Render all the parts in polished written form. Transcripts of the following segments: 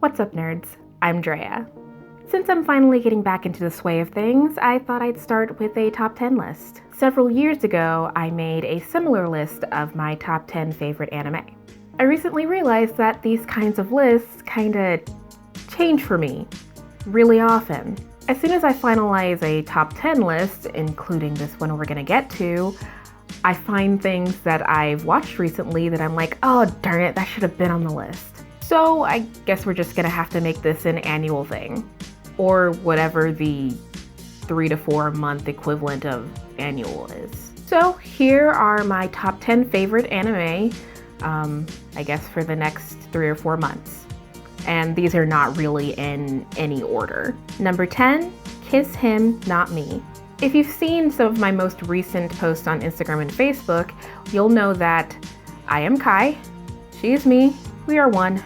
What's up, nerds? I'm Drea. Since I'm finally getting back into the sway of things, I thought I'd start with a top 10 list. Several years ago, I made a similar list of my top 10 favorite anime. I recently realized that these kinds of lists kinda change for me really often. As soon as I finalize a top 10 list, including this one we're gonna get to, I find things that I've watched recently that I'm like, oh darn it, that should have been on the list. So I guess we're just gonna have to make this an annual thing, or whatever the 3 to 4 month equivalent of annual is. So here are my top 10 favorite anime, I guess for the next 3 or 4 months. And these are not really in any order. Number 10, Kiss Him, Not Me. If you've seen some of my most recent posts on Instagram and Facebook, you'll know that I am Kai, she is me, we are one.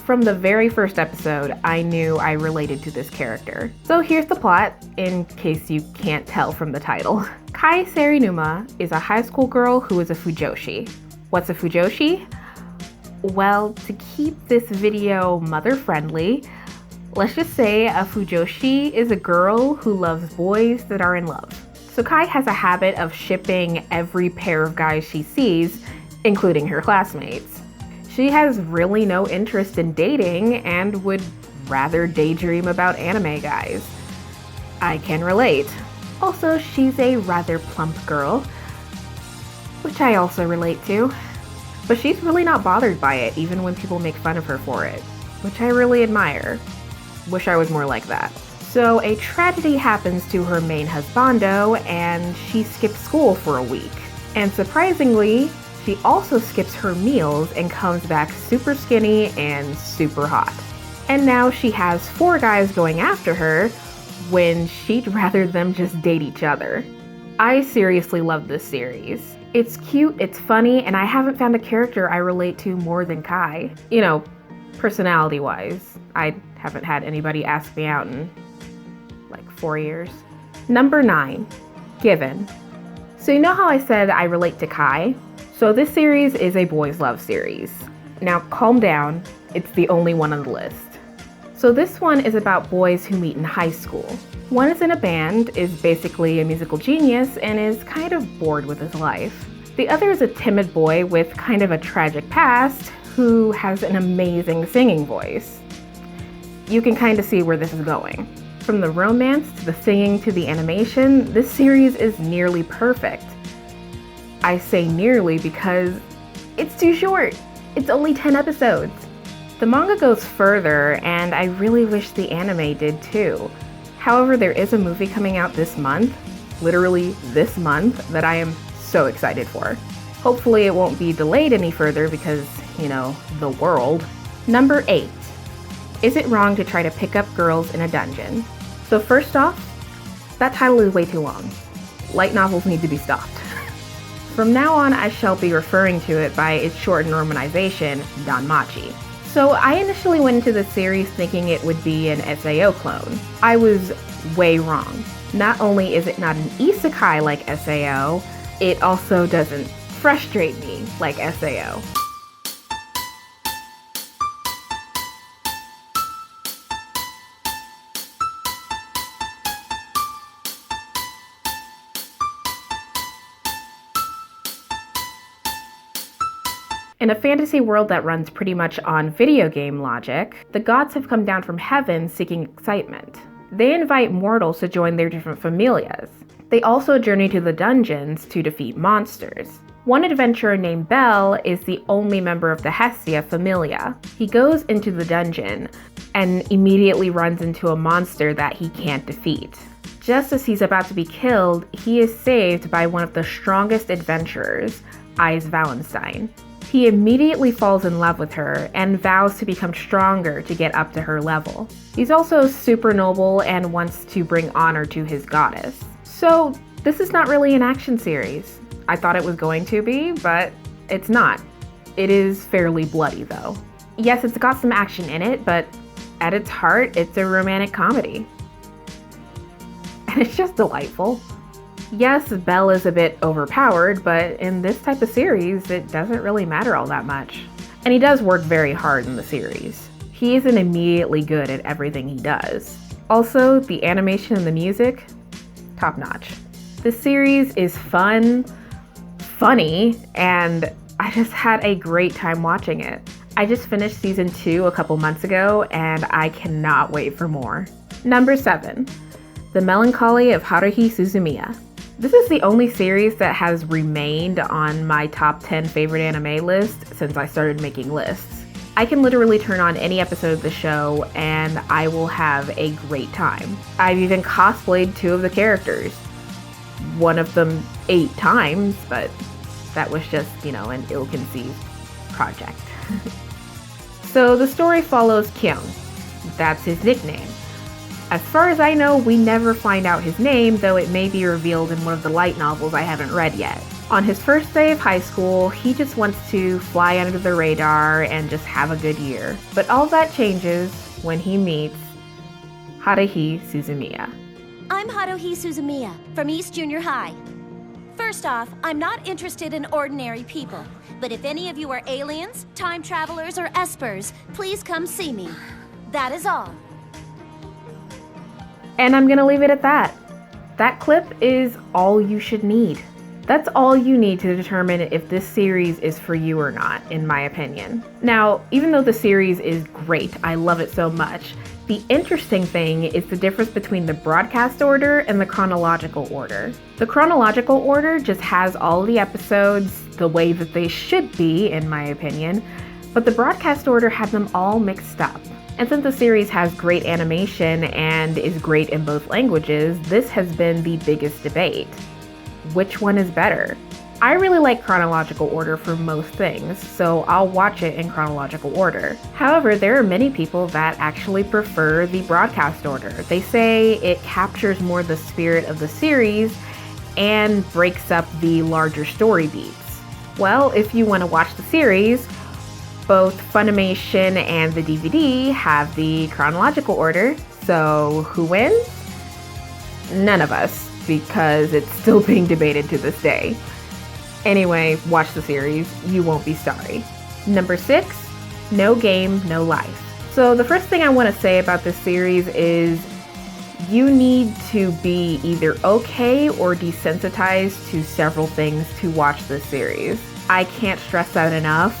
From the very first episode, I knew I related to this character. So here's the plot, in case you can't tell from the title. Kai Serinuma is a high school girl who is a fujoshi. What's a fujoshi? Well, to keep this video mother-friendly, let's just say a fujoshi is a girl who loves boys that are in love. So Kai has a habit of shipping every pair of guys she sees, including her classmates. She has really no interest in dating and would rather daydream about anime guys. I can relate. Also, she's a rather plump girl, which I also relate to. But she's really not bothered by it, even when people make fun of her for it, which I really admire. Wish I was more like that. So a tragedy happens to her main husbando, and she skips school for a week. And surprisingly, she also skips her meals and comes back super skinny and super hot. And now she has 4 guys going after her when she'd rather them just date each other. I seriously love this series. It's cute, it's funny, and I haven't found a character I relate to more than Kai. You know, personality-wise. I haven't had anybody ask me out in like 4 years. Number 9, Given. So you know how I said I relate to Kai? So this series is a boys' love series. Now calm down, it's the only one on the list. So this one is about boys who meet in high school. One is in a band, is basically a musical genius, and is kind of bored with his life. The other is a timid boy with kind of a tragic past who has an amazing singing voice. You can kind of see where this is going. From the romance to the singing to the animation, this series is nearly perfect. I say nearly because it's too short. It's only 10 episodes. The manga goes further, and I really wish the anime did too. However, there is a movie coming out this month, literally this month, that I am so excited for. Hopefully it won't be delayed any further because, you know, the world. Number 8. Is it wrong to try to pick up girls in a dungeon? So first off, that title is way too long. Light novels need to be stopped. From now on, I shall be referring to it by its shortened romanization, Danmachi. So I initially went into the series thinking it would be an SAO clone. I was way wrong. Not only is it not an isekai like SAO, it also doesn't frustrate me like SAO. In a fantasy world that runs pretty much on video game logic, the gods have come down from heaven seeking excitement. They invite mortals to join their different familias. They also journey to the dungeons to defeat monsters. One adventurer named Bell is the only member of the Hestia familia. He goes into the dungeon and immediately runs into a monster that he can't defeat. Just as he's about to be killed, he is saved by one of the strongest adventurers, Ais Wallenstein. He immediately falls in love with her and vows to become stronger to get up to her level. He's also super noble and wants to bring honor to his goddess. So this is not really an action series. I thought it was going to be, but it's not. It is fairly bloody though. Yes, it's got some action in it, but at its heart, it's a romantic comedy. And it's just delightful. Yes, Belle is a bit overpowered, but in this type of series, it doesn't really matter all that much. And he does work very hard in the series. He isn't immediately good at everything he does. Also, the animation and the music, top notch. The series is fun, funny, and I just had a great time watching it. I just finished season 2 a couple months ago, and I cannot wait for more. Number 7, The Melancholy of Haruhi Suzumiya. This is the only series that has remained on my top 10 favorite anime list since I started making lists. I can literally turn on any episode of the show and I will have a great time. I've even cosplayed 2 of the characters. One of them 8 times, but that was just, an ill-conceived project. So the story follows Kyung. That's his nickname. As far as I know, we never find out his name, though it may be revealed in one of the light novels I haven't read yet. On his first day of high school, he just wants to fly under the radar and just have a good year. But all that changes when he meets Haruhi Suzumiya. I'm Haruhi Suzumiya from East Junior High. First off, I'm not interested in ordinary people. But if any of you are aliens, time travelers, or espers, please come see me. That is all. And I'm gonna leave it at that. That clip is all you should need. That's all you need to determine if this series is for you or not, in my opinion. Now, even though the series is great, I love it so much, the interesting thing is the difference between the broadcast order and the chronological order. The chronological order just has all the episodes the way that they should be, in my opinion, but the broadcast order had them all mixed up. And since the series has great animation and is great in both languages, this has been the biggest debate. Which one is better? I really like chronological order for most things, so I'll watch it in chronological order. However, there are many people that actually prefer the broadcast order. They say it captures more the spirit of the series and breaks up the larger story beats. Well, if you want to watch the series, both Funimation and the DVD have the chronological order, so who wins? None of us, because it's still being debated to this day. Anyway, watch the series, you won't be sorry. Number 6, No Game, No Life. So the first thing I want to say about this series is you need to be either okay or desensitized to several things to watch this series. I can't stress that enough.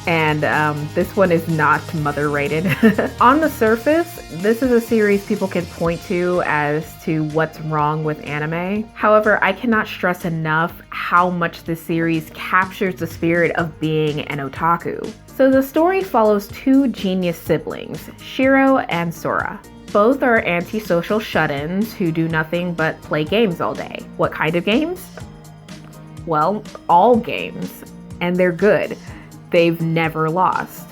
And this one is not mother rated. On the surface, this is a series people can point to as to what's wrong with anime. However, I cannot stress enough how much this series captures the spirit of being an otaku. So the story follows 2 genius siblings, Shiro and Sora. Both are antisocial shut-ins who do nothing but play games all day. What kind of games? Well, all games. And they're good. They've never lost,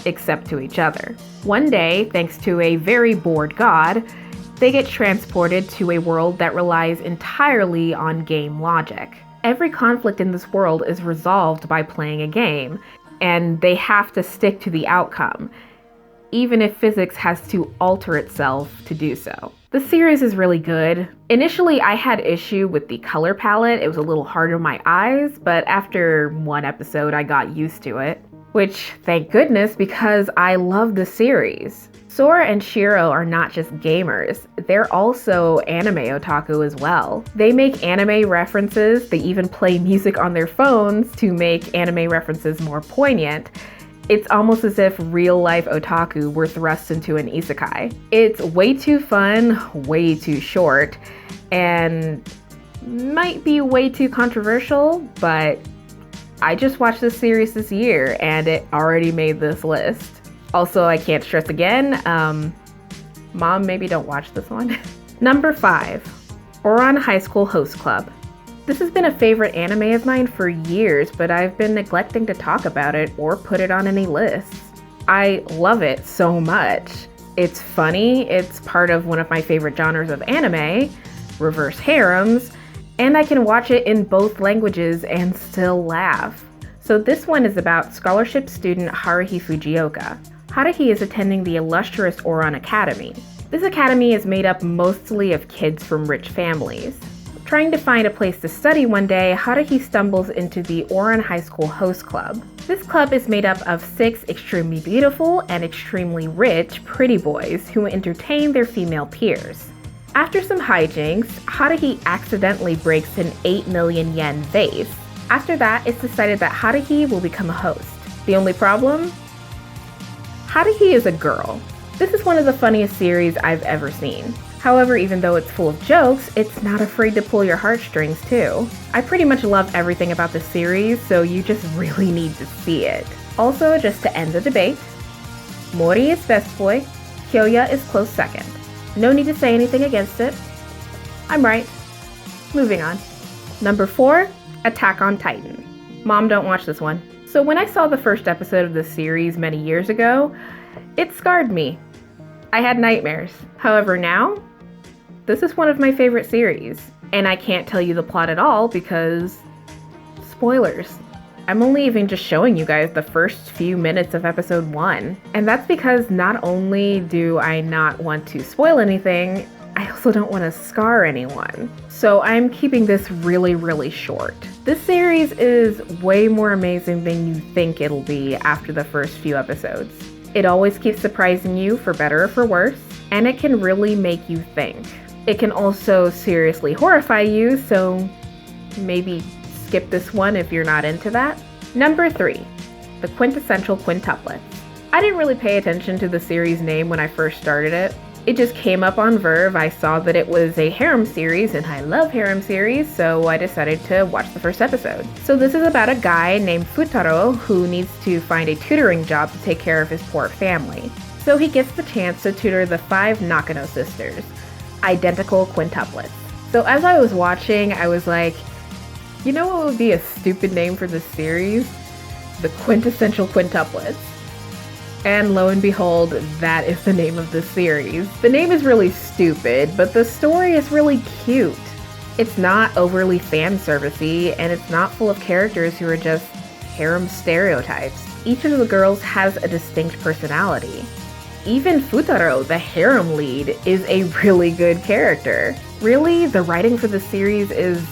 except to each other. One day, thanks to a very bored god, they get transported to a world that relies entirely on game logic. Every conflict in this world is resolved by playing a game, and they have to stick to the outcome, even if physics has to alter itself to do so. The series is really good. Initially, I had issue with the color palette. It was a little hard on my eyes, but after 1 episode, I got used to it. Which, thank goodness, because I love the series. Sora and Shiro are not just gamers, they're also anime otaku as well. They make anime references, they even play music on their phones to make anime references more poignant. It's almost as if real-life otaku were thrust into an isekai. It's way too fun, way too short, and might be way too controversial, but I just watched this series this year and it already made this list. Also, I can't stress again, Mom, maybe don't watch this one. Number 5, Oren High School Host Club. This has been a favorite anime of mine for years, but I've been neglecting to talk about it or put it on any lists. I love it so much. It's funny, it's part of one of my favorite genres of anime, reverse harems, and I can watch it in both languages and still laugh. So this one is about scholarship student Haruhi Fujioka. Haruhi is attending the illustrious Oren Academy. This academy is made up mostly of kids from rich families. Trying to find a place to study one day, Haruhi stumbles into the Oren High School Host Club. This club is made up of 6 extremely beautiful and extremely rich pretty boys who entertain their female peers. After some hijinks, Haruhi accidentally breaks an 8 million yen vase. After that, it's decided that Haruhi will become a host. The only problem? Haruhi is a girl. This is one of the funniest series I've ever seen. However, even though it's full of jokes, it's not afraid to pull your heartstrings too. I pretty much love everything about this series, so you just really need to see it. Also, just to end the debate, Mori is best boy, Kyoya is close second. No need to say anything against it. I'm right. Moving on. Number 4, Attack on Titan. Mom, don't watch this one. So when I saw the first episode of this series many years ago, it scarred me. I had nightmares. However, now, this is one of my favorite series, and I can't tell you the plot at all because spoilers. I'm only even just showing you guys the first few minutes of episode 1, and that's because not only do I not want to spoil anything, I also don't want to scar anyone. So I'm keeping this really, really short. This series is way more amazing than you think it'll be after the first few episodes. It always keeps surprising you for better or for worse, and it can really make you think. It can also seriously horrify you, so maybe skip this one if you're not into that. Number 3, the Quintessential Quintuplets. I didn't really pay attention to the series name when I first started it. It just came up on Verve. I saw that it was a harem series, and I love harem series, so I decided to watch the first episode. So this is about a guy named Futaro who needs to find a tutoring job to take care of his poor family. So he gets the chance to tutor the 5 Nakano sisters, identical quintuplets. So as I was watching, I was like, you know what would be a stupid name for this series? The Quintessential Quintuplets. And lo and behold, that is the name of this series. The name is really stupid, but the story is really cute. It's not overly fan servicey, and it's not full of characters who are just harem stereotypes. Each of the girls has a distinct personality. Even Futaro, the harem lead, is a really good character. Really, the writing for the series is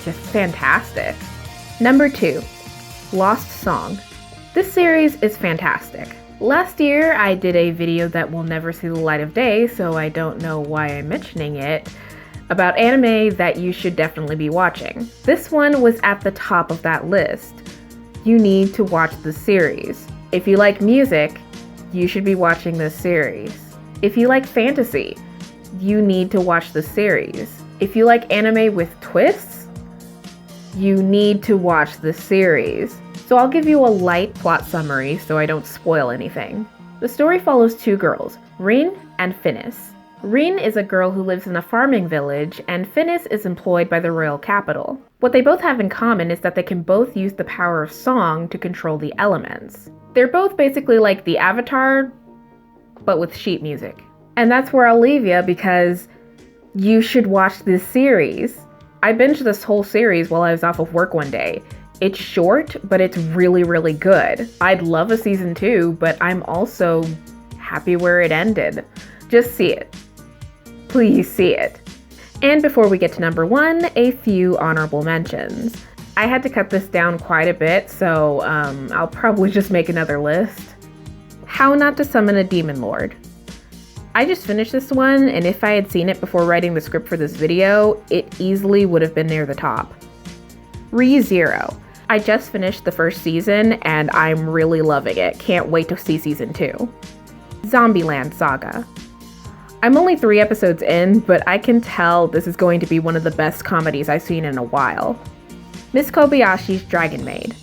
just fantastic. Number 2, Lost Song. This series is fantastic. Last year, I did a video that will never see the light of day, so I don't know why I'm mentioning it, about anime that you should definitely be watching. This one was at the top of that list. You need to watch the series. If you like music, you should be watching this series. If you like fantasy, you need to watch the series. If you like anime with twists, you need to watch the series. So I'll give you a light plot summary so I don't spoil anything. The story follows 2 girls, Rin and Finis. Rin is a girl who lives in a farming village, and Finis is employed by the royal capital. What they both have in common is that they can both use the power of song to control the elements. They're both basically like the Avatar, but with sheet music. And that's where I'll leave you because you should watch this series. I binged this whole series while I was off of work one day. It's short, but it's really, really good. I'd love a season 2, but I'm also happy where it ended. Just see it. Please see it. And before we get to number 1, a few honorable mentions. I had to cut this down quite a bit, so I'll probably just make another list. How Not to Summon a Demon Lord. I just finished this one, and if I had seen it before writing the script for this video, it easily would have been near the top. Re:Zero. I just finished the first season, and I'm really loving it. Can't wait to see season 2. Zombieland Saga. I'm only 3 episodes in, but I can tell this is going to be one of the best comedies I've seen in a while. Miss Kobayashi's Dragon Maid.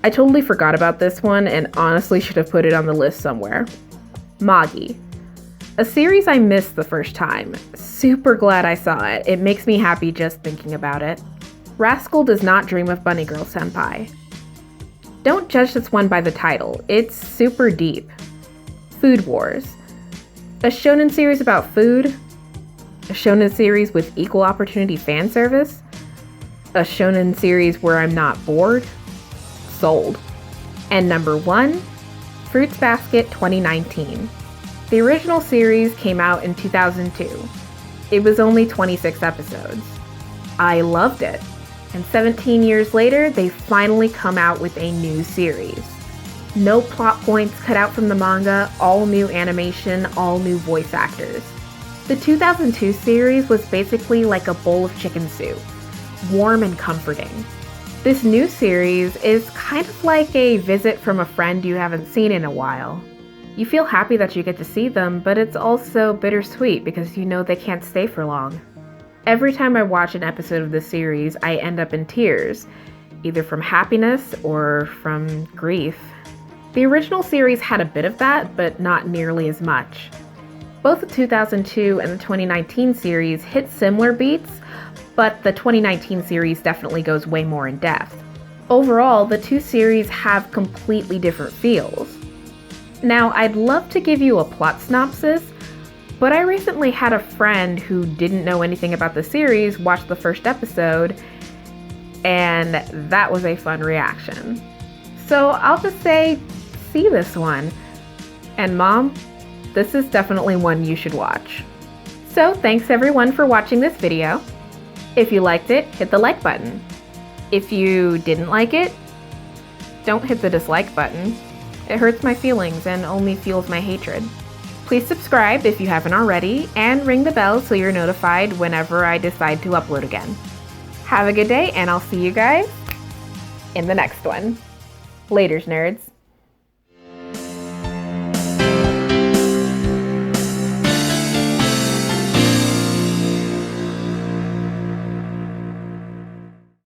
I totally forgot about this one and honestly should have put it on the list somewhere. Magi. A series I missed the first time. Super glad I saw it. It makes me happy just thinking about it. Rascal Does Not Dream of Bunny Girl Senpai. Don't judge this one by the title. It's super deep. Food Wars. A shonen series about food. A shonen series with equal opportunity fan service. A shonen series where I'm not bored. Sold. And number 1, Fruits Basket 2019. The original series came out in 2002. It was only 26 episodes. I loved it. And 17 years later, they finally come out with a new series. No plot points cut out from the manga, all new animation, all new voice actors. The 2002 series was basically like a bowl of chicken soup, warm and comforting. This new series is kind of like a visit from a friend you haven't seen in a while. You feel happy that you get to see them, but it's also bittersweet because you know they can't stay for long. Every time I watch an episode of this series, I end up in tears, either from happiness or from grief. The original series had a bit of that, but not nearly as much. Both the 2002 and the 2019 series hit similar beats, but the 2019 series definitely goes way more in depth. Overall, the two series have completely different feels. Now, I'd love to give you a plot synopsis, but I recently had a friend who didn't know anything about the series watch the first episode, and that was a fun reaction. So I'll just say, see this one. And Mom, this is definitely one you should watch. So thanks everyone for watching this video. If you liked it, hit the like button. If you didn't like it, don't hit the dislike button. It hurts my feelings and only fuels my hatred. Please subscribe if you haven't already, and ring the bell so you're notified whenever I decide to upload again. Have a good day, and I'll see you guys in the next one. Laters, nerds.